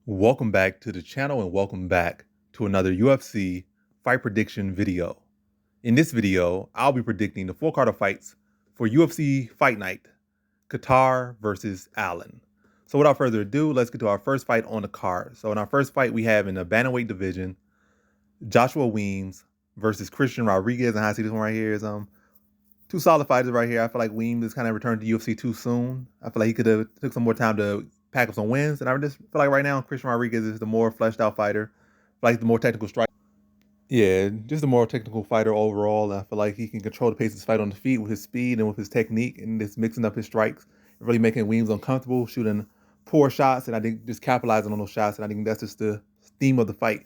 Welcome back to the channel and welcome back to another UFC fight prediction video. In this video, I'll be predicting the full card of fights for UFC Fight Night, Kattar versus Allen. So without further ado, let's get to our first fight on the card. So in our first fight, we have in the bantamweight division, Joshua Weems versus Christian Rodriguez. And how I see this one right here is two solid fighters right here. I feel like Weems has kind of returned to UFC too soon. I feel like he could have took some more time to pack up some wins. And I just feel like right now, Christian Rodriguez is the more fleshed out fighter. Like the more technical striker. Yeah, just a more technical fighter overall. I feel like he can control the pace of his fight on the feet with his speed and with his technique and just mixing up his strikes, really making Weems uncomfortable, shooting poor shots, and I think just capitalizing on those shots. And I think that's just the theme of the fight.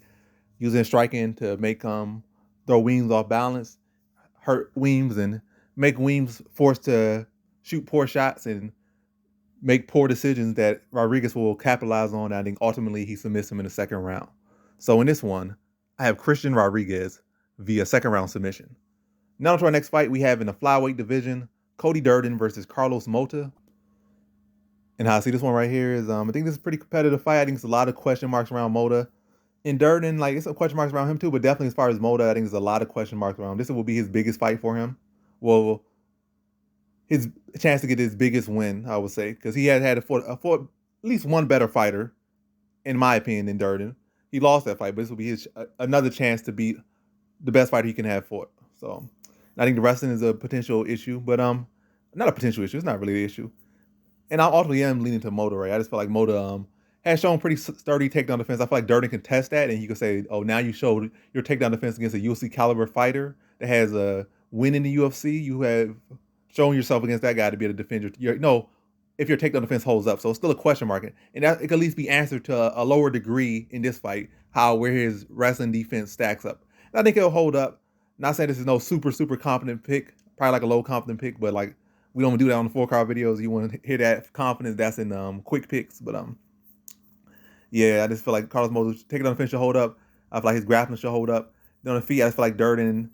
Using striking to make throw Weems off balance, hurt Weems, and make Weems forced to shoot poor shots and make poor decisions that Rodriguez will capitalize on. I think ultimately he submits him in the second round. So in this one, I have Christian Rodriguez via second round submission. Now to our next fight, we have in the flyweight division, Cody Durden versus Carlos Mota. And how I see this one right here is, I think this is a pretty competitive fight. I think there's a lot of question marks around Mota. And Durden, like, it's some question marks around him too, but definitely as far as Mota, I think there's a lot of question marks around him. This will be his biggest fight for him. Well, his chance to get his biggest win, I would say, because he had fought at least one better fighter, in my opinion, than Durden. He lost that fight, but this will be his another chance to beat the best fighter he can have fought. So I think the wrestling is a potential issue, but not a potential issue. It's not really an issue. And I ultimately am leaning to Mota, right? I just feel like Mota has shown pretty sturdy takedown defense. I feel like Durden can test that, and he could say, "Oh, now you showed your takedown defense against a UFC caliber fighter that has a win in the UFC. You have shown yourself against that guy to be able to defend if your takedown defense holds up." So it's still a question mark, and that it could at least be answered to a lower degree in this fight, where his wrestling defense stacks up. And I think it'll hold up. Not saying this is no super confident pick, probably like a low confident pick, but like we don't do that on the 4 card videos. You want to hear that confidence that's in quick picks, but yeah, I just feel like Carlos Mota's takedown defense should hold up. I feel like his grappling should hold up. Then on the feet, I just feel like Durden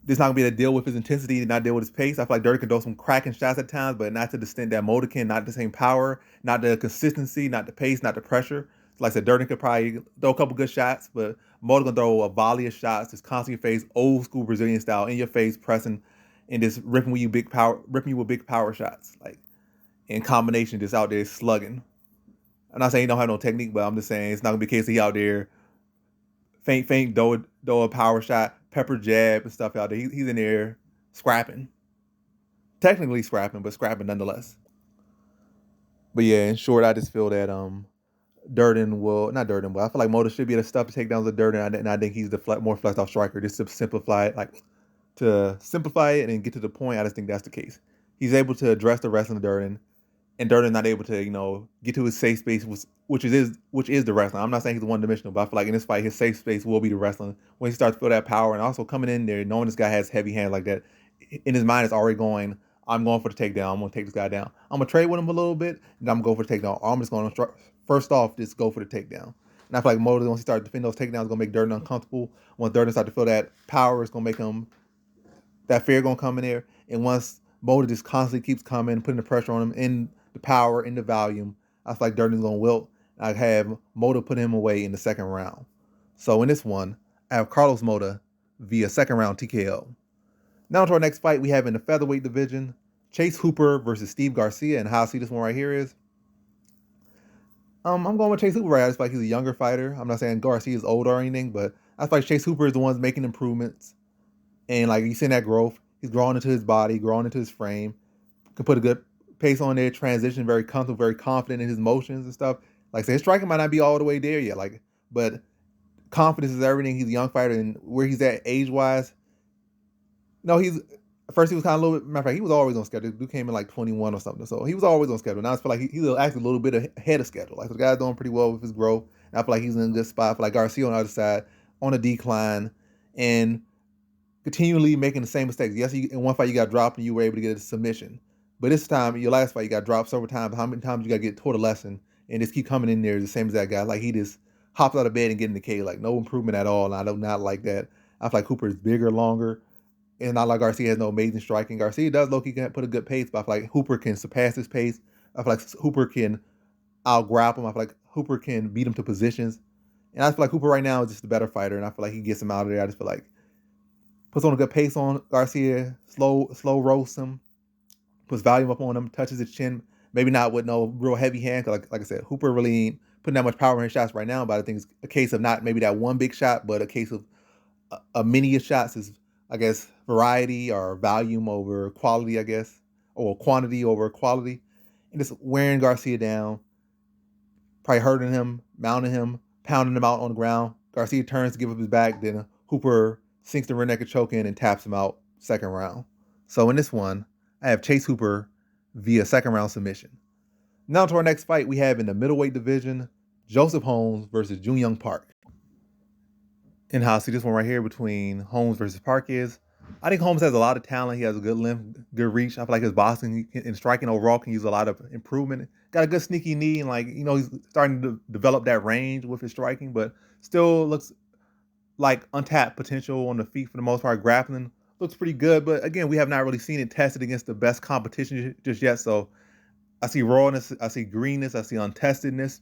just not gonna be able to deal with his intensity, not deal with his pace. I feel like Durden can throw some cracking shots at times, but not to the extent that Mota can. Not the same power, not the consistency, not the pace, not the pressure. So like I said, Durden could probably throw a couple good shots, but Mota gonna throw a volley of shots, just constantly in your face, old school Brazilian style, in your face, pressing and just ripping you with big power shots, like in combination, just out there slugging. I'm not saying he don't have no technique, but I'm just saying it's not gonna be the case he out there faint, throw a power shot, pepper jab and stuff out there. He's in there scrapping. Technically scrapping, but scrapping nonetheless. But yeah, in short, I just feel that Durden will not Durden, but I feel like Mota should be able to stuff the takedowns of Durden, and I think he's the more flexed off striker. Just to simplify it, and get to the point. I just think that's the case. He's able to address the wrestling of Durden, and Durden not able to, get to his safe space, which is the wrestling. I'm not saying he's one-dimensional, but I feel like in this fight, his safe space will be the wrestling. When he starts to feel that power, and also coming in there, knowing this guy has heavy hands like that, in his mind, it's already going, I'm going for the takedown. I'm going to take this guy down. I'm going to trade with him a little bit, and I'm going to go for the takedown. Or I'm just going to, first off, just go for the takedown. And I feel like Mota, once he starts defending those takedowns, is going to make Durden uncomfortable. Once Durden starts to feel that power, it's going to make him, that fear going to come in there. And once Mota just constantly keeps coming, putting the pressure on him in the power, in the volume, I feel like Durden's going to wilt. I have Mota put him away in the second round. So in this one, I have Carlos Mota via second round TKO. Now to our next fight, we have in the featherweight division, Chase Hooper versus Steve Garcia. And how I see this one right here is, I'm going with Chase Hooper right. I just feel like he's a younger fighter. I'm not saying Garcia is old or anything, but I feel like Chase Hooper is the one making improvements. And like you see that growth, he's growing into his body, growing into his frame, can put a good pace on there, transition, very comfortable, very confident in his motions and stuff. Like I said, his striking might not be all the way there yet, but confidence is everything. He's a young fighter, and where he's at age-wise, first he was kind of a little bit, matter of fact, he was always on schedule. Dude came in like 21 or something, so he was always on schedule. Now I feel like he's actually a little bit ahead of schedule. Like the guy's doing pretty well with his growth, and I feel like he's in a good spot. I feel like Garcia on the other side, on a decline, and continually making the same mistakes. Yes, in one fight you got dropped and you were able to get a submission. But this time, your last fight, you got dropped several times. How many times you got to get taught a lesson and just keep coming in there the same as that guy? Like he just hops out of bed and get in the cage. Like no improvement at all. And I do not like that. I feel like Hooper is bigger, longer. And not like Garcia has no amazing striking. Garcia does look, he can put a good pace, but I feel like Hooper can surpass his pace. I feel like Hooper can out-grapple him. I feel like Hooper can beat him to positions. And I feel like Hooper right now is just a better fighter, and I feel like he gets him out of there. I just feel like puts on a good pace on Garcia, slow roasts him, puts volume up on him, touches his chin. Maybe not with no real heavy hand, cause like I said, Hooper really ain't putting that much power in his shots right now. But I think it's a case of not maybe that one big shot, but a case of a many of shots is, I guess, variety or volume over quality, I guess, or quantity over quality, and just wearing Garcia down, probably hurting him, mounting him, pounding him out on the ground. Garcia turns to give up his back, then Hooper sinks the rear naked choke in and taps him out second round. So in this one, I have Chase Hooper via second round submission. Now to our next fight, we have in the middleweight division, Joseph Holmes versus Jun Young Park. And how I see this one right here between Holmes versus Park is, I think Holmes has a lot of talent. He has a good length, good reach. I feel like his boxing and striking overall can use a lot of improvement. Got a good sneaky knee, and like, he's starting to develop that range with his striking, but still looks like untapped potential on the feet for the most part. Grappling looks pretty good, but again, we have not really seen it tested against the best competition just yet. So I see rawness, I see greenness, I see untestedness.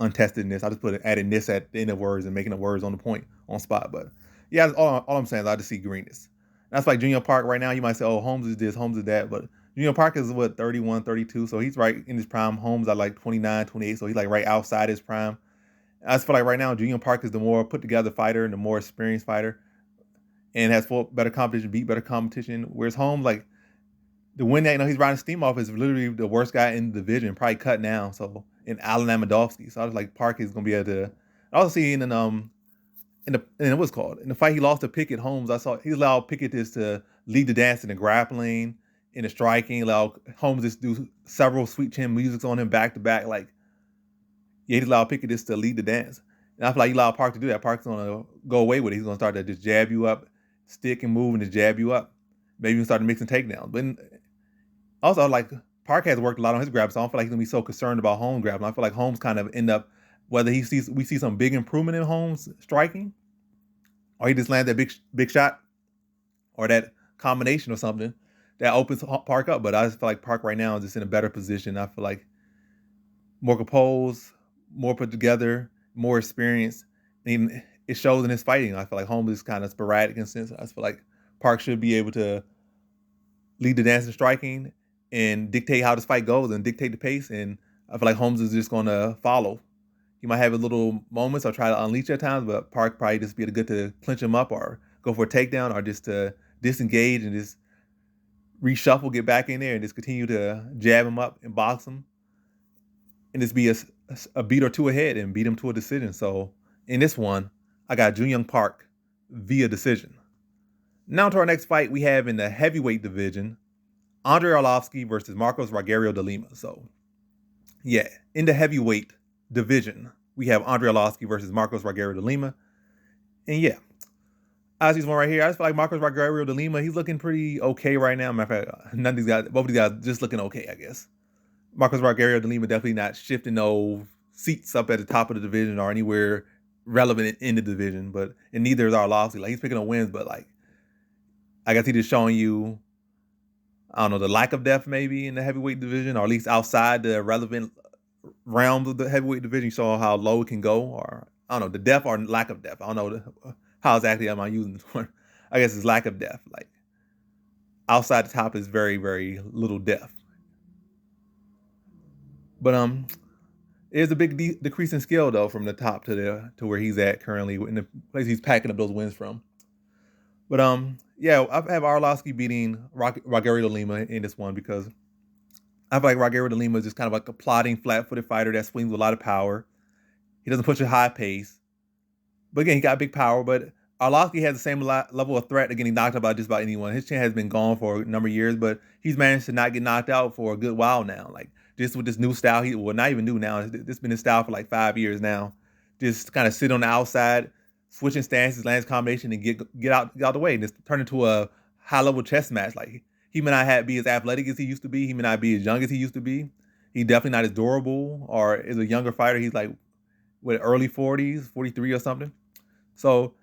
I just added this at the end of words and making the words on the point on spot. But yeah, all I'm saying is I just see greenness. That's like Junior Park right now. You might say, oh, Holmes is this, Holmes is that. But Junior Park is 31, 32. So he's right in his prime. Holmes are like 29, 28. So he's like right outside his prime. I just feel like right now, Junior Park is the more put together fighter and the more experienced fighter and has better competition, beat better competition. Whereas Holmes, like, the win that he's riding steam off is literally the worst guy in the division, probably cut down. So in Alan Amedovski, so I was like, Park is gonna be able to. I also see in what's called in the fight he lost to Pickett. Holmes, I saw he allowed Pickett to lead the dance in the grappling, in the striking, allowed Holmes to do several sweet chin musics on him back to back. Like, yeah, he allowed Pickett to lead the dance, and I feel like he allowed Park to do that. Park's gonna go away with it. He's gonna start to just jab you up, stick and move, and just jab you up. Maybe even start mixing takedowns, but. Also, like, Park has worked a lot on his grab, so I don't feel like he's gonna be so concerned about Holmes grabbing. I feel like Holmes kind of end up, whether we see some big improvement in Holmes striking, or he just lands that big shot, or that combination or something that opens Park up. But I just feel like Park right now is just in a better position. I feel like more composed, more put together, more experience. And it shows in his fighting. I feel like Holmes is kind of sporadic in a sense. I just feel like Park should be able to lead the dance in striking and dictate how this fight goes and dictate the pace. And I feel like Holmes is just going to follow. He might have a little moments or try to unleash at times, but Park probably just be good to clinch him up or go for a takedown or just to disengage and just reshuffle, get back in there and just continue to jab him up and box him and just be a beat or two ahead and beat him to a decision. So in this one, I got Jun Young Park via decision. Now to our next fight we have in the heavyweight division, Andrei Arlovski versus Marcos Rogerio de Lima. So, yeah, in the heavyweight division, we have Andrei Arlovski versus Marcos Rogerio de Lima. And yeah, as he's one right here, I just feel like Marcos Rogerio de Lima, he's looking pretty okay right now. Matter of fact, none of these guys, both of these guys just looking okay, I guess. Marcos Rogerio de Lima definitely not shifting no seats up at the top of the division or anywhere relevant in the division, and neither is Arlovski. Like, he's picking up wins, but like, I guess he's just showing you, I don't know, the lack of depth maybe in the heavyweight division, or at least outside the relevant realms of the heavyweight division. You saw how low it can go, or I don't know, the depth or lack of depth. I don't know how exactly am I using this word. I guess it's lack of depth. Like, outside the top is very, very little depth. But there's a big decrease in skill though from the top to where he's at currently in the place he's packing up those wins from. But yeah, I have Arlovski beating Rogerio de Lima in this one because I feel like Rogerio de Lima is just kind of like a plodding, flat-footed fighter that swings with a lot of power. He doesn't push a high pace. But again, he got big power. But Arlovski has the same level of threat of getting knocked out by just about anyone. His chin has been gone for a number of years, but he's managed to not get knocked out for a good while now. Like, just with this new style, not even new now. It's been his style for like 5 years now. Just kind of sit on the outside, switching stances, lands combination, and get out the way, and just turn into a high-level chess match. Like, he may not be as athletic as he used to be. He may not be as young as he used to be. He's definitely not as durable, or is a younger fighter. He's like, early 40s, 43 or something. So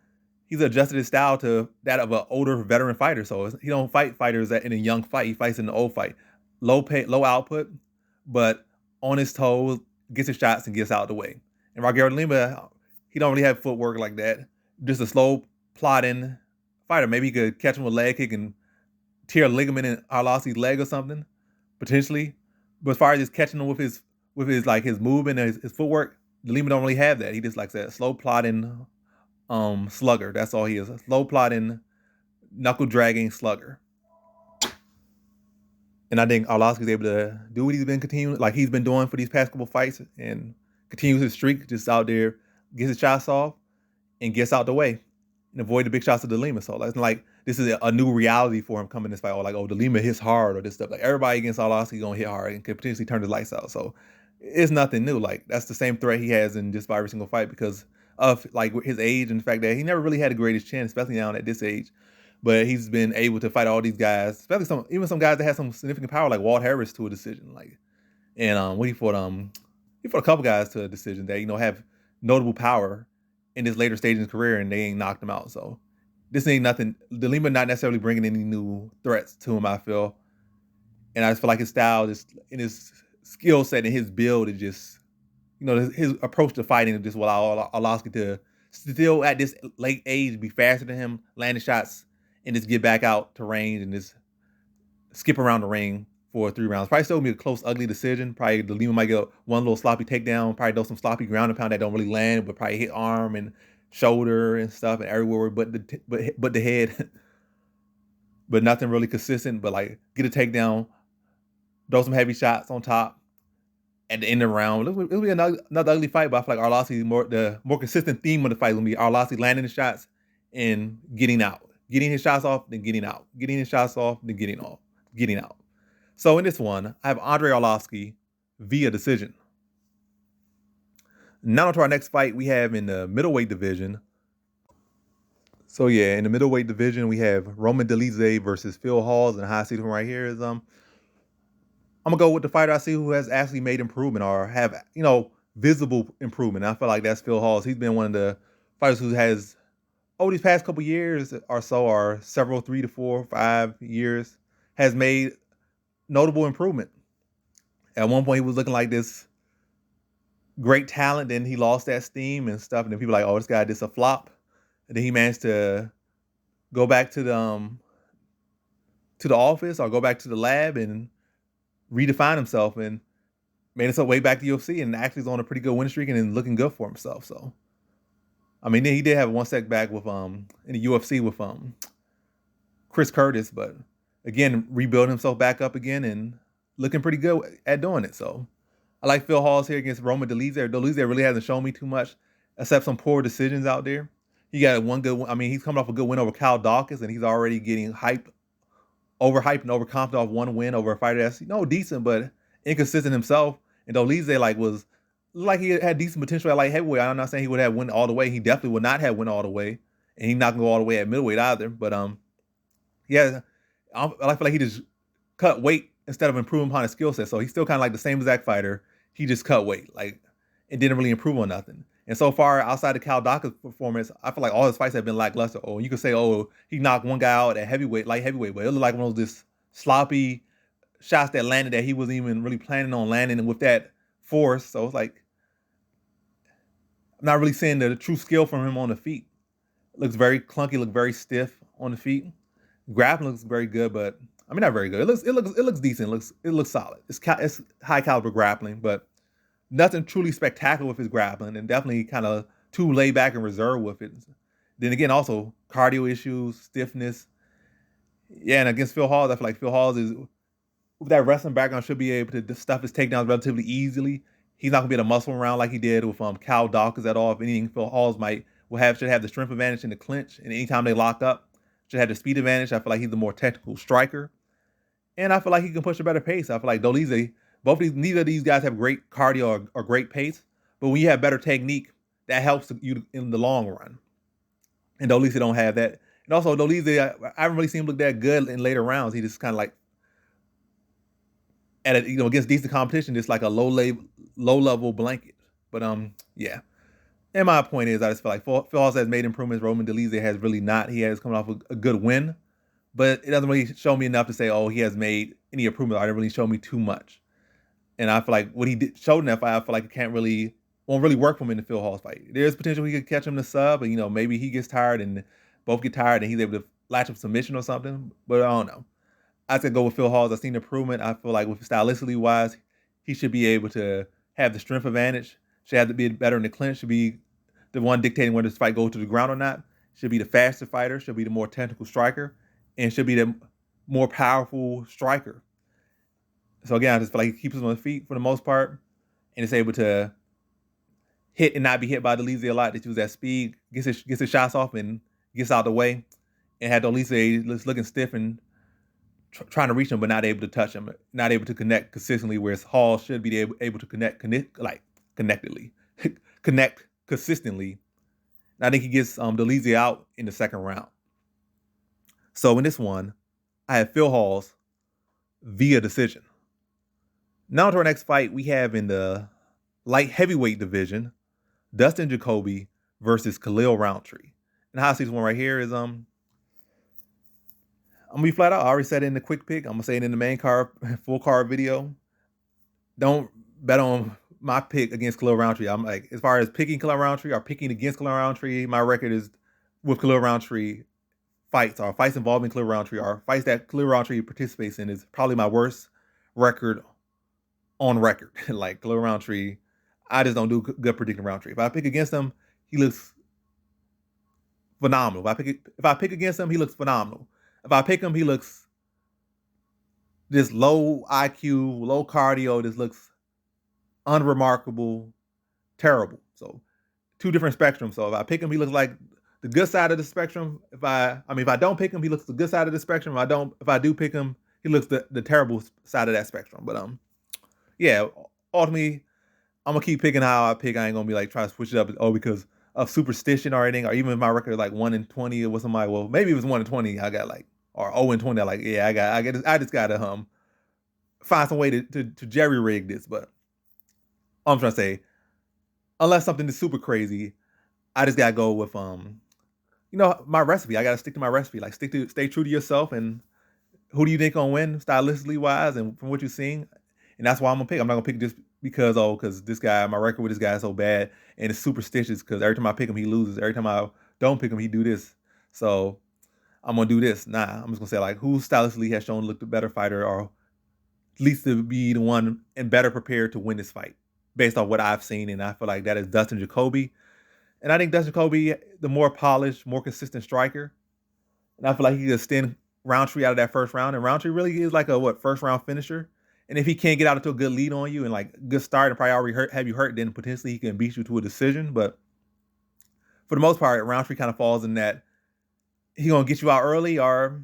he's adjusted his style to that of an older veteran fighter. So he don't fight fighters that in a young fight. He fights in an old fight. Low output, but on his toes, gets his shots and gets out of the way. And Rogerio Lima, he don't really have footwork like that. Just a slow, plodding fighter. Maybe he could catch him with a leg kick and tear a ligament in Arlovski's leg or something, potentially. But as far as just catching him with his like his movement and his footwork, Lima don't really have that. He just like that slow plodding slugger. That's all he is. A slow plodding, knuckle dragging slugger. And I think Arlovski's able to do what he's been doing for these past couple fights and continues his streak, just out there, gets his shots off and gets out the way and avoid the big shots of the Lima. So it's like this is a new reality for him coming this fight. Or like, oh, the Lima hits hard or this stuff. Like everybody against Arlovski gonna hit hard and could potentially turn his lights out. So it's nothing new. Like that's the same threat he has in just about every single fight because of like his age and the fact that he never really had the greatest chin, especially now at this age. But he's been able to fight all these guys, especially even some guys that have some significant power, like Walt Harris, to a decision. Like, and he fought a couple guys to a decision that have notable power in this later stage in his career, and they ain't knocked him out. So this ain't nothing. The Lima not necessarily bringing any new threats to him, I feel, and I just feel like his style, just in his skill set and his build, is just his approach to fighting is just will allow Arlovski to still at this late age be faster than him, landing shots, and just get back out to range and just skip around the ring for 3 rounds. Probably still be a close, ugly decision. Probably the Lima might get one little sloppy takedown. Probably do some sloppy ground and pound that don't really land, but probably hit arm and shoulder and stuff and everywhere but the head. But nothing really consistent. But like get a takedown, throw some heavy shots on top at the end of the round. It'll be another ugly fight, but I feel like Arlovski, the more consistent theme of the fight will be Arlovski landing the shots and getting out. Getting his shots off, then getting out. Getting his shots off, then getting out. So in this one, I have Andrei Arlovski via decision. Now on to our next fight we have in the middleweight division. So yeah, in the middleweight division, we have Roman Dolidze versus Phil Hawes, and how I see him right here is I'm gonna go with the fighter I see who has actually made improvement or have visible improvement. I feel like that's Phil Hawes. He's been one of the fighters who has over these past couple years or so, or several 3 to 4, 5 years, has made notable improvement. At one point, he was looking like this great talent, then he lost that steam and stuff, and then people were like, oh, this guy did a flop. And then he managed to go back to the office or go back to the lab and redefine himself and made himself way back to UFC and actually is on a pretty good win streak and looking good for himself. So I mean, he did have one setback with in the UFC with Chris Curtis, but again, rebuilding himself back up again and looking pretty good at doing it. So I like Phil Hawes here against Roman Dolidze. Dolidze really hasn't shown me too much, except some poor decisions out there. He got one good one. I mean, he's coming off a good win over Kyle Dawkins, and he's already getting overhyped and overconfident off one win over a fighter that's decent but inconsistent himself. And Dolidze was like he had decent potential at light heavyweight. I'm not saying he would have win all the way. He definitely would not have win all the way, and he's not gonna go all the way at middleweight either. But yeah, I feel like he just cut weight instead of improving upon his skill set. So he's still kind of like the same exact fighter. He just cut weight, and didn't really improve on nothing. And so far, outside of Cal Dawkins' performance, I feel like all his fights have been lackluster. Or you could say, oh, he knocked one guy out at light heavyweight, but it looked like one of those just sloppy shots that landed that he wasn't even really planning on landing, and with that force. So it's like I'm not really seeing the true skill from him on the feet. It looks very clunky, look very stiff on the feet. Grappling looks very good, but I mean not very good. It looks decent. It looks solid. It's high caliber grappling, but nothing truly spectacular with his grappling, and definitely kind of too laid back and reserved with it. Then again, also cardio issues, stiffness. Yeah, and against Phil Hawes, I feel like Phil Hawes is, with that wrestling background, should be able to stuff his takedowns relatively easily. He's not gonna be able to muscle around like he did with Cal Dawkins at all. If anything, Phil Hawes should have the strength advantage in the clinch, and anytime they lock up, should have the speed advantage. I feel like he's the more technical striker, and I feel like he can push a better pace. I feel like Dolidze, neither of these guys have great cardio or great pace, but when you have better technique, that helps you in the long run. And Dolidze don't have that. And also Dolidze, I haven't really seen him look that good in later rounds. He just kind of like against decent competition, just like a low level blanket. But yeah. And my point is, I just feel like Phil Hawes has made improvements. Roman Dolidze has really not. He has come off a good win, but it doesn't really show me enough to say, oh, he has made any improvement. It didn't really show me too much. And I feel like what he showed in that fight, I feel like it won't really work for him in the Phil Hall's fight. There's potential he could catch him in the sub, and maybe he gets tired and both get tired, and he's able to latch up submission or something. But I don't know. I said go with Phil Hall's. I've seen improvement. I feel like with stylistically wise, he should be able to have the strength advantage. Should have to be better in the clinch. Should be the one dictating whether this fight goes to the ground or not. Should be the faster fighter. Should be the more technical striker, and should be the more powerful striker. So again, I just feel like he keeps us on his feet for the most part, and is able to hit and not be hit by Dolizé a lot. That use that speed, gets his shots off and gets out of the way, and had Dolizé looking stiff and trying to reach him, but not able to touch him, not able to connect consistently. Whereas Hall should be able to connect consistently. And I think he gets Dolizé out in the second round. So in this one, I have Phil Hall's via decision. Now to our next fight, we have in the light heavyweight division, Dustin Jacoby versus Khalil Roundtree. And how I see this one right here is I'm gonna be flat out. I already said it in the quick pick. I'm gonna say it in the main card, full card video. Don't bet on my pick against Khalil Roundtree. I'm like, as far as picking Khalil Roundtree or picking against Khalil Roundtree, my record is with Khalil Roundtree fights involving Khalil Roundtree or fights that Khalil Roundtree participates in is probably my worst record on record. Like Khalil Roundtree, I just don't do good predicting Roundtree. If I pick against him, he looks phenomenal. If I pick against him, he looks phenomenal. If I pick him, he looks this low IQ, low cardio. This looks unremarkable, terrible. So two different spectrums. So if I pick him, he looks like the good side of the spectrum. If I don't pick him, he looks the good side of the spectrum. If I do pick him, he looks the terrible side of that spectrum. But yeah, ultimately, I'm gonna keep picking how I pick. I ain't gonna be like trying to switch it up. Because of superstition or anything, or even if my record is like 1-20, it was somebody. Well, maybe it was 1-20. I got like, or 0-20. I like, yeah, I just gotta find some way to jerry rig this. But I'm trying to say, unless something is super crazy, I just gotta go with my recipe. I gotta stick to my recipe. Like stay true to yourself. And who do you think gonna win stylistically wise and from what you're seeing? And that's why I'm gonna pick. I'm not gonna pick just because this guy, my record with this guy is so bad and it's superstitious because every time I pick him, he loses. Every time I don't pick him, he do this. So I'm gonna do this. Nah, I'm just gonna say like who stylistically has shown to look the better fighter or at least to be the one and better prepared to win this fight based on what I've seen. And I feel like that is Dustin Jacoby. And I think Dustin Jacoby, the more polished, more consistent striker. And I feel like he can extend Roundtree out of that first round. And Roundtree really is like a first round finisher. And if he can't get out into a good lead on you and like good start and probably already have you hurt, then potentially he can beat you to a decision. But for the most part, Roundtree kind of falls in that he gonna get you out early or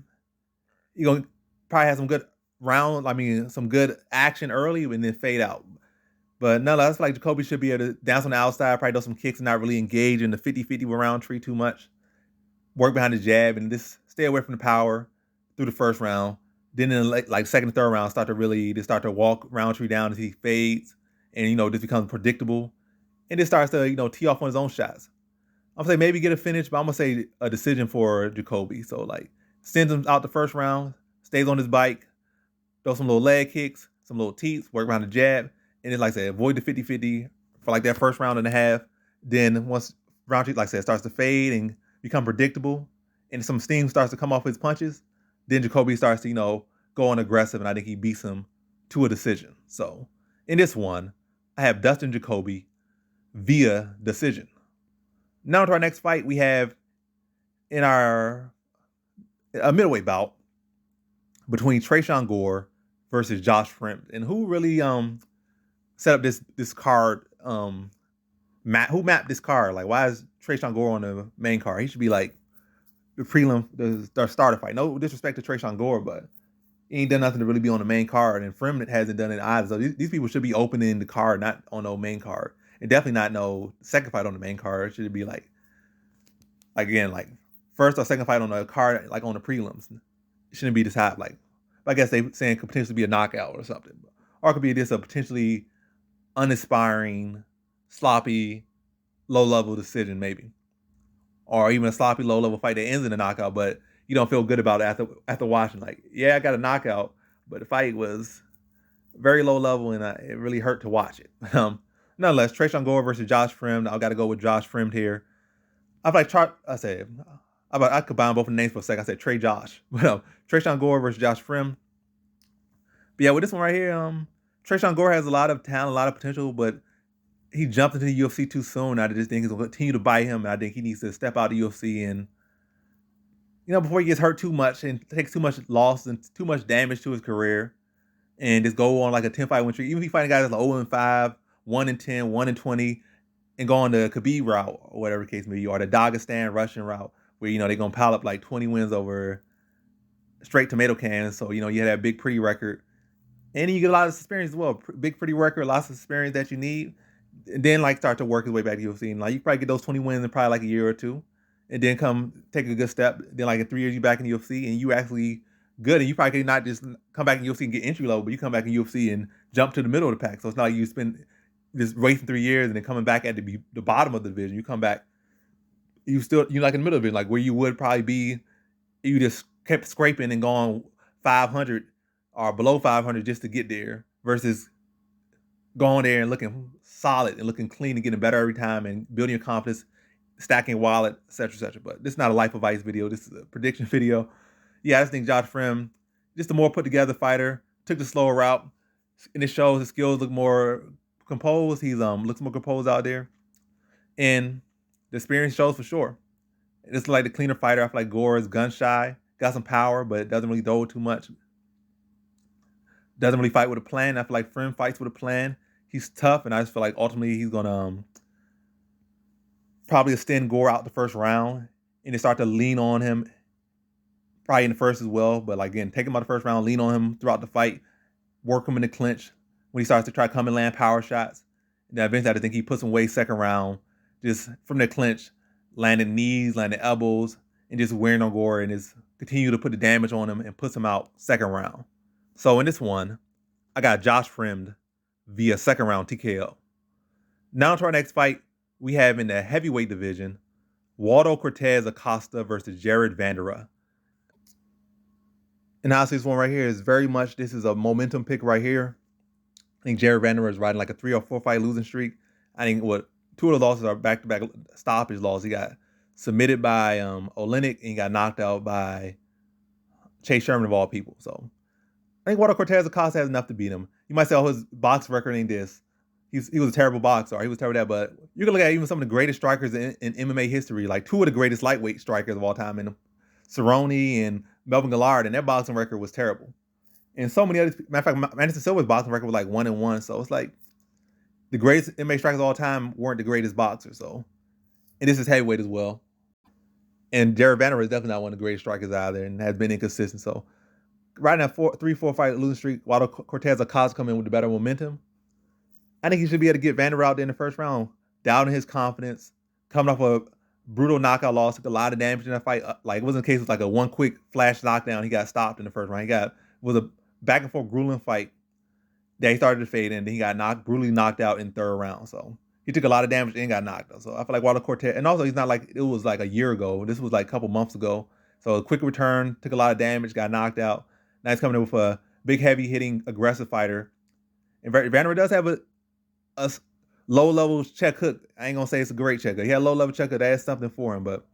he gonna probably have some good some good action early and then fade out. But nonetheless, like Jacoby should be able to dance on the outside, probably do some kicks and not really engage in the 50-50 with Roundtree too much. Work behind the jab and just stay away from the power through the first round. Then in the second and third round, start to walk Roundtree down as he fades and, this becomes predictable. And then starts to, tee off on his own shots. I'm going to say maybe get a finish, but I'm going to say a decision for Jacoby. So, sends him out the first round, stays on his bike, throw some little leg kicks, some little teeps, work behind the jab. And then, like I said, avoid the 50-50 for that first round and a half. Then once Roundtree, starts to fade and become predictable and some steam starts to come off his punches, then Jacoby starts to, go on aggressive, and I think he beats him to a decision. So in this one, I have Dustin Jacoby via decision. Now to our next fight, we have in a middleweight bout between Tresean Gore versus Josh Frimp. And who really set up this card, who mapped this card? Like, why is Tresean Gore on the main card? He should be like the prelim, the starter fight. No disrespect to Tresean Gore, but he ain't done nothing to really be on the main card, and Fremont hasn't done it either. So these people should be opening the card, not on no main card. And definitely not no second fight on the main card. It should be like first or second fight on the card, like on the prelims. It shouldn't be this high. I guess they saying it could potentially be a knockout or something. Or it could be this a potentially uninspiring, sloppy, low-level decision maybe. Or even a sloppy, low-level fight that ends in a knockout, but you don't feel good about it after watching. I got a knockout, but the fight was very low level, and it really hurt to watch it. Nonetheless, Trayshawn Gore versus Josh Fremd. I got to go with Josh Fremd here. I feel like I combine both the names for a second. I said Trey Josh, but Trayshawn Gore versus Josh Fremd. But yeah, with this one right here, Trayshawn Gore has a lot of talent, a lot of potential, but he jumped into the UFC too soon. I just think it's going to continue to bite him, and I think he needs to step out of the UFC and, before he gets hurt too much and takes too much loss and too much damage to his career, and just go on like a 10-fight win streak. Even if he fighting guys like 0-5, 1-10, 1-20, and go on the Khabib route or whatever the case may be, or the Dagestan Russian route, where they're gonna pile up like 20 wins over straight tomato cans. So you had that big pretty record, and then you get a lot of experience as well. Big pretty record, lots of experience that you need, and then start to work his way back to UFC. And you probably get those 20 wins in probably like a year or two, and then come take a good step. Then in 3 years you back in the UFC and you actually good, and you probably not just come back in UFC and get entry level, but you come back in UFC and jump to the middle of the pack. So it's not like you spend just wasting 3 years and then coming back at the bottom of the division. You come back, you're in the middle of the division, like where you would probably be if you just kept scraping and going 500 or below 500 just to get there, versus going there and looking solid and looking clean and getting better every time and building your confidence, stacking wallet, etc., etc. But this is not a life advice video. This is a prediction video. Yeah, I just think Josh Fremd, just a more put together fighter, took the slower route, and it shows his skills look more composed. He's looks more composed out there, and the experience shows for sure. It's like the cleaner fighter. I feel like Gore is gun shy, got some power, but doesn't really throw too much. Doesn't really fight with a plan. I feel like Fremd fights with a plan. He's tough, and I just feel like ultimately he's gonna probably extend Gore out the first round, and they start to lean on him. Probably in the first as well, but again, take him out the first round, lean on him throughout the fight, work him in the clinch when he starts to try to come and land power shots. And then eventually I think he puts him away second round, just from the clinch, landing knees, landing elbows, and just wearing on Gore and just continue to put the damage on him and puts him out second round. So in this one, I got Josh Fremd via second round TKO. Now to our next fight, we have in the heavyweight division, Waldo Cortez Acosta versus Jared Vanderaa. And honestly, this one right here is very much, this is a momentum pick right here. I think Jared Vanderaa is riding like a 3 or 4 fight losing streak. I think 2 of the losses are back-to-back stoppage losses. He got submitted by Oleinik, and he got knocked out by Chase Sherman of all people. So I think Waldo Cortez Acosta has enough to beat him. You might say, oh, his box record ain't this. He was a terrible boxer, or he was terrible at that, but you can look at even some of the greatest strikers in MMA history, like 2 of the greatest lightweight strikers of all time, and Cerrone and Melvin Gillard, and their boxing record was terrible. And so many others, matter of fact, Anderson Silva's boxing record was like 1-1. So it's like the greatest MMA strikers of all time weren't the greatest boxers. So, and this is heavyweight as well. And Jared Vanderaa is definitely not one of the greatest strikers either, and has been inconsistent. So, right now, 3-4 fight losing streak, Waldo Cortez Acosta come in with the better momentum. I think he should be able to get Vanderaa out there in the first round, doubting his confidence, coming off a brutal knockout loss, took a lot of damage in that fight. Like, it wasn't a case of like a one quick flash knockdown. He got stopped in the first round. Was a back and forth grueling fight that he started to fade in. Then he got brutally knocked out in the third round. So he took a lot of damage and got knocked out. So I feel like Waldo Cortez, and also he's not like it was like a year ago. This was like a couple months ago. So a quick return, took a lot of damage, got knocked out. Now he's coming in with a big, heavy hitting, aggressive fighter. And Vanderaa does have a low level check hook. I ain't gonna say it's a great check hook. He had a low level check hook. That's something for him, but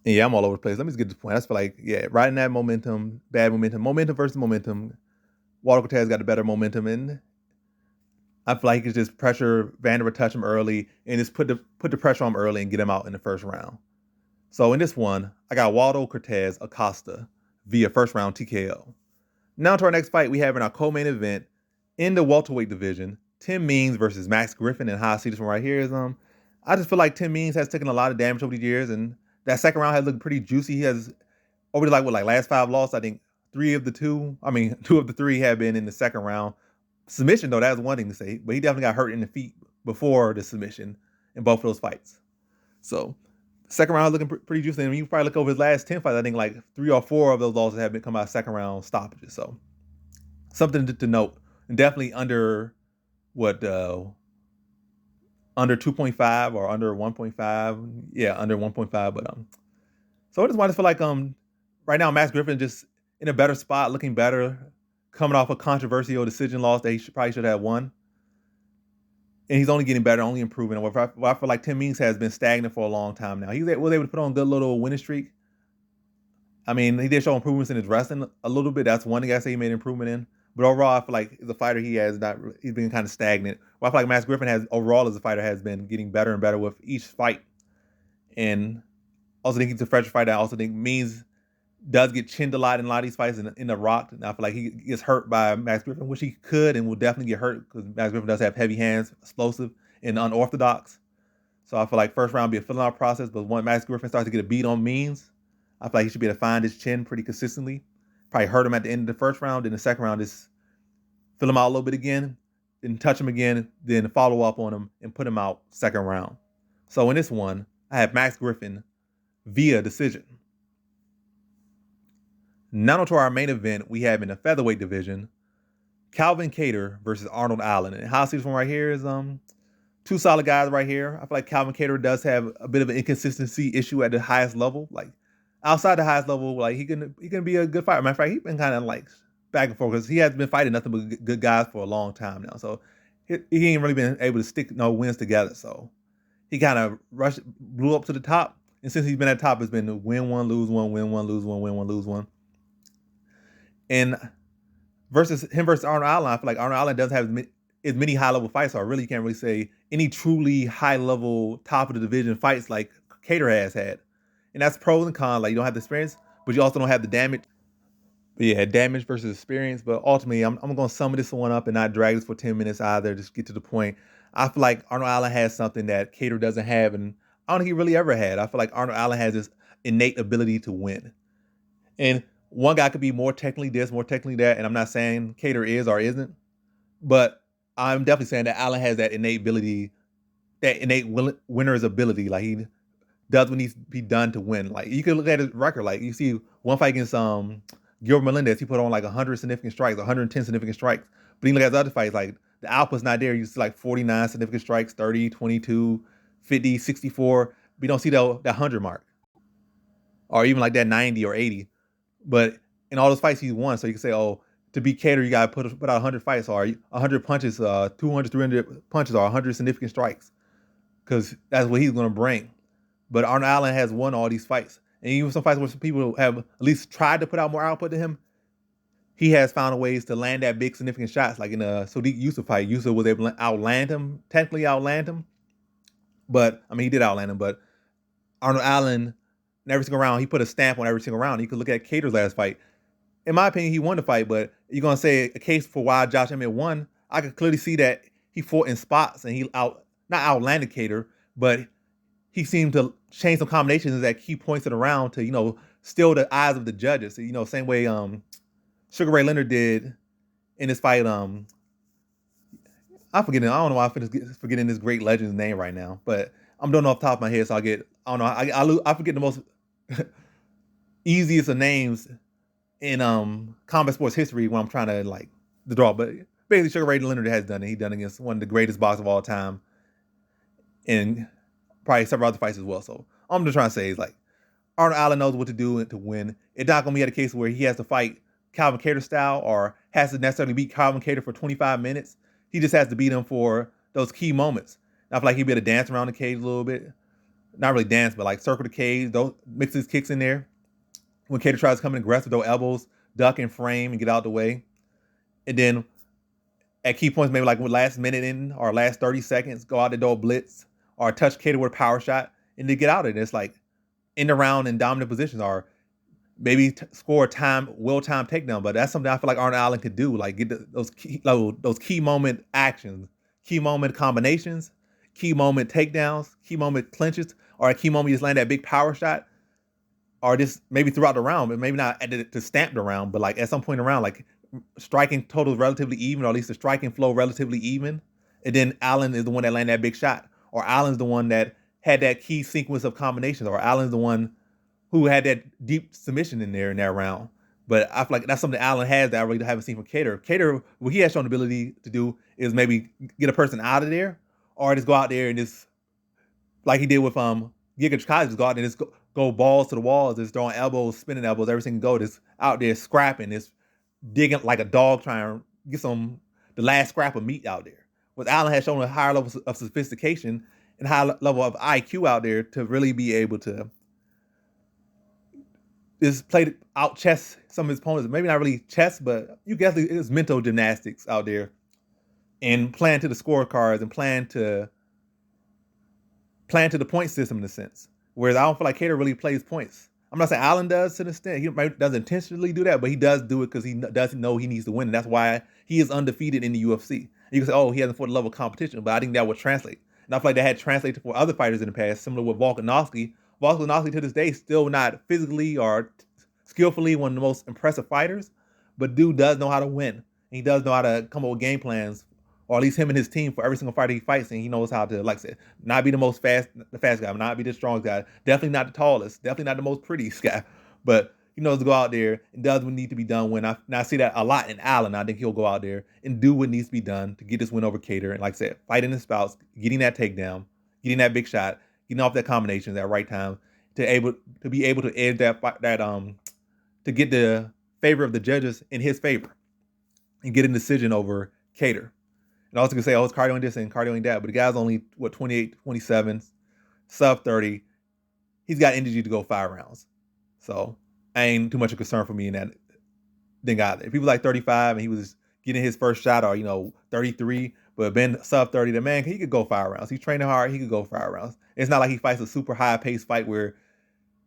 yeah, I'm all over the place. Let me just get to the point. I just feel like, riding that momentum, bad momentum, momentum versus momentum. Waldo Cortez got the better momentum, and I feel like he could just pressure Vanderaa, touch him early, and just put the pressure on him early and get him out in the first round. So in this one, I got Waldo Cortez Acosta via first round TKO. Now to our next fight, we have in our co-main event in the welterweight division, Tim Means versus Max Griffin. And how I see this one right here is I just feel like Tim Means has taken a lot of damage over the years, and that second round has looked pretty juicy. He has over the last 5 losses, I think 2 of the 3 have been in the second round. Submission though, that's one thing to say, but he definitely got hurt in the feet before the submission in both of those fights. So second round looking pretty juicy. And you probably look over his last 10 fights, I think like 3 or 4 of those losses have come out second round stoppages. So something to note, and definitely under under 2.5 or under 1.5. Yeah, under 1.5. But so I just want to feel like right now Max Griffin just in a better spot, looking better, coming off a controversial decision loss that he probably should have won. And he's only getting better, only improving. I feel like Tim Means has been stagnant for a long time now. He was able to put on a good little winning streak. I mean, he did show improvements in his wrestling a little bit. That's one thing I say he made improvement in. But overall, I feel like as a fighter, he's been kind of stagnant. Well, I feel like Max Griffin has overall as a fighter has been getting better and better with each fight. And also think he's a fresher fighter. I also think Means does get chinned a lot in a lot of these fights in the Rock. And I feel like he gets hurt by Max Griffin, which he could and will definitely get hurt because Max Griffin does have heavy hands, explosive, and unorthodox. So I feel like first round be a filling out process, but once Max Griffin starts to get a beat on Means, I feel like he should be able to find his chin pretty consistently. Probably hurt him at the end of the first round. Then the second round, just fill him out a little bit again, then touch him again, then follow up on him and put him out second round. So in this one, I have Max Griffin via decision. Now to our main event, we have in the featherweight division, Calvin Kattar versus Arnold Allen. And how I see this one right here is two solid guys right here. I feel like Calvin Kattar does have a bit of an inconsistency issue at the highest level. Like outside the highest level, like he can be a good fighter. Matter of fact, he's been kind of like back and forth because he has been fighting nothing but good guys for a long time now. So he ain't really been able to stick no wins together. So he kind of blew up to the top. And since he's been at the top, it's been win one, lose one, win one, lose one, win one, lose one. And versus Arnold Allen, I feel like Arnold Allen doesn't have as many high-level fights, so I really can't really say any truly high-level, top-of-the-division fights like Kattar has had. And that's pros and cons. Like, you don't have the experience, but you also don't have the damage. But yeah, damage versus experience. But ultimately, I'm going to sum this one up and not drag this for 10 minutes either. Just get to the point. I feel like Arnold Allen has something that Kattar doesn't have, and I don't think he really ever had. I feel like Arnold Allen has this innate ability to win. And one guy could be more technically this, more technically that, and I'm not saying Kattar is or isn't, but I'm definitely saying that Allen has that innate ability, that innate winner's ability. Like he does what needs to be done to win. Like you can look at his record. Like you see one fight against Gilbert Melendez, he put on like 100 significant strikes, 110 significant strikes. But you look at his other fights, like the output's not there. You see like 49 significant strikes, 30, 22, 50, 64. But you don't see that 100 mark, or even like that 90 or 80. But in all those fights he's won, so you can say, oh, to beat Kattar, you got to put out 100 fights, or 100 punches, 200, 300 punches, or 100 significant strikes, because that's what he's going to bring. But Arnold Allen has won all these fights. And even some fights where some people have at least tried to put out more output to him, he has found ways to land that big significant shots. Like in the Sodiq Yusuff fight, Yusuff was able to technically outland him. But, I mean, he did outland him, but Arnold Allen, in every single round, he put a stamp on every single round. You could look at Kattar's last fight. In my opinion, he won the fight, but you're going to say a case for why Josh Emmett won. I could clearly see that he fought in spots and he not outlanded Kattar, but he seemed to change some combinations at key points in the round to, steal the eyes of the judges. Same way Sugar Ray Leonard did in this fight. I'm forgetting. I don't know why I'm forgetting this great legend's name right now, but I'm doing it off the top of my head, so I don't know. I forget the most easiest of names in combat sports history when I'm trying to draw. But basically, Sugar Ray Leonard has done it. He's done it against one of the greatest boxers of all time, and probably several other fights as well. So all I'm just trying to say is Arnold Allen knows what to do to win. It's not gonna be at a case where he has to fight Calvin Kattar style or has to necessarily beat Calvin Kattar for 25 minutes. He just has to beat him for those key moments. And I feel like he'd be able to dance around the cage a little bit. Not really dance, but circle the cage, don't mix his kicks in there. When Kattar tries to come in aggressive, those elbows, duck and frame and get out the way. And then at key points, maybe with last minute in or last 30 seconds, go out the door blitz or touch Kattar with a power shot and then get out of it. It's in the round in dominant positions or maybe score a well-timed takedown. But that's something I feel like Arnold Allen could do, get those key moment actions, key moment combinations, key moment takedowns, key moment clinches, or a key moment you just land that big power shot, or just maybe throughout the round, but maybe not to stamp the round, but at some point around, striking total relatively even, or at least the striking flow relatively even. And then Allen is the one that landed that big shot, or Allen's the one that had that key sequence of combinations, or Allen's the one who had that deep submission in there in that round. But I feel like that's something Allen has that I really haven't seen from Kattar. Kattar, what he has shown the ability to do is maybe get a person out of there, or just go out there and just, like he did with Giga Chikadze, just go out there and just go balls to the walls, just throwing elbows, spinning elbows, every single go, just out there scrapping, just digging like a dog trying to get the last scrap of meat out there. With Allen has shown a higher level of sophistication and higher level of IQ out there to really be able to just play out chess some of his opponents. Maybe not really chess, but you guess it's mental gymnastics out there and playing to the scorecards and playing to the point system in a sense. Whereas I don't feel like Kattar really plays points. I'm not saying Allen does to an extent. He doesn't intentionally do that, but he does do it because he doesn't know he needs to win. And that's why he is undefeated in the UFC. You can say, oh, he hasn't fought a level of competition, but I think that would translate. And I feel like that had translated for other fighters in the past, similar with Volkanovski. Volkanovski to this day still not physically or skillfully one of the most impressive fighters, but dude does know how to win. And he does know how to come up with game plans, or at least him and his team for every single fighter he fights, and he knows how to, like I said, not be the fast guy, not be the strongest guy, definitely not the tallest, definitely not the most prettiest guy, but he knows to go out there and does what needs to be done. When I see that a lot in Allen, I think he'll go out there and do what needs to be done to get this win over Kattar, and like I said, fighting his spouse, getting that takedown, getting that big shot, getting off that combination at that right time to be able to edge to get the favor of the judges in his favor and get a decision over Kattar. And also can say, oh, it's cardioing this and cardioing that. But the guy's only, 28, 27, sub 30. He's got energy to go 5 rounds. So ain't too much of a concern for me in that thing either. If he was like 35 and he was getting his first shot, or, 33, but been sub 30, the man, he could go 5 rounds. He's training hard. He could go 5 rounds. It's not like he fights a super high-paced fight where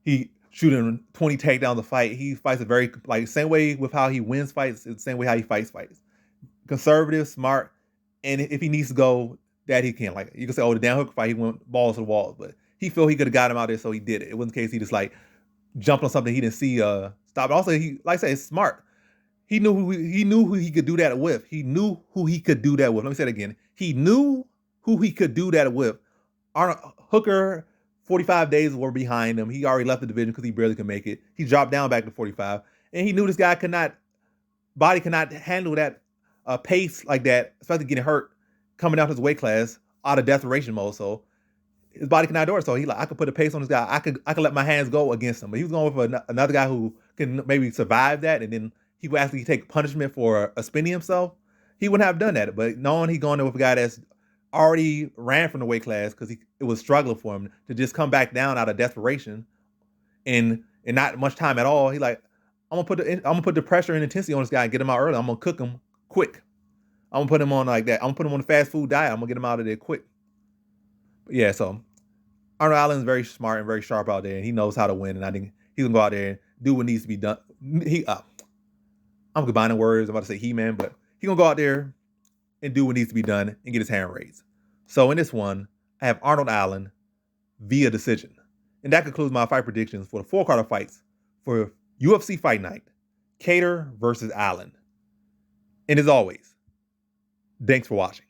he shooting 20 takedowns a fight. He fights a very, same way with how he wins fights, it's the same way how he fights fights. Conservative, smart, and if he needs to go, that he can. Like, you can say, oh, the Dan Hooker fight, he went balls to the walls, but he felt he could have got him out there, so he did it. It wasn't the case he just jumped on something he didn't see stop. Also, he, like I say, it's smart. He knew who he could do that with. He knew who he could do that with. Let me say it again. He knew who he could do that with. Arnold Hooker, 45 days were behind him. He already left the division because he barely could make it. He dropped down back to 45, and he knew this guy body cannot handle that pace like that, especially getting hurt coming out his weight class out of desperation mode. So his body cannot do it. So I could put a pace on this guy. I could let my hands go against him. But he was going with another guy who can maybe survive that, and then he would actually take punishment for spinning himself. He wouldn't have done that. But knowing he going there with a guy that's already ran from the weight class because it was struggling for him to just come back down out of desperation and not much time at all. He I'm gonna put the pressure and intensity on this guy and get him out early. I'm gonna cook him quick. I'm gonna put him on like that. I'm gonna put him on a fast food diet. I'm gonna get him out of there quick. But yeah, so Arnold Allen's very smart and very sharp out there, and he knows how to win. And I think he's gonna go out there and do what needs to be done. I'm combining words. I'm about to say he-man, but he's gonna go out there and do what needs to be done and get his hand raised. So in this one, I have Arnold Allen via decision. And that concludes my fight predictions for the 4-card fights for UFC Fight Night, Kattar versus Allen. And as always, thanks for watching.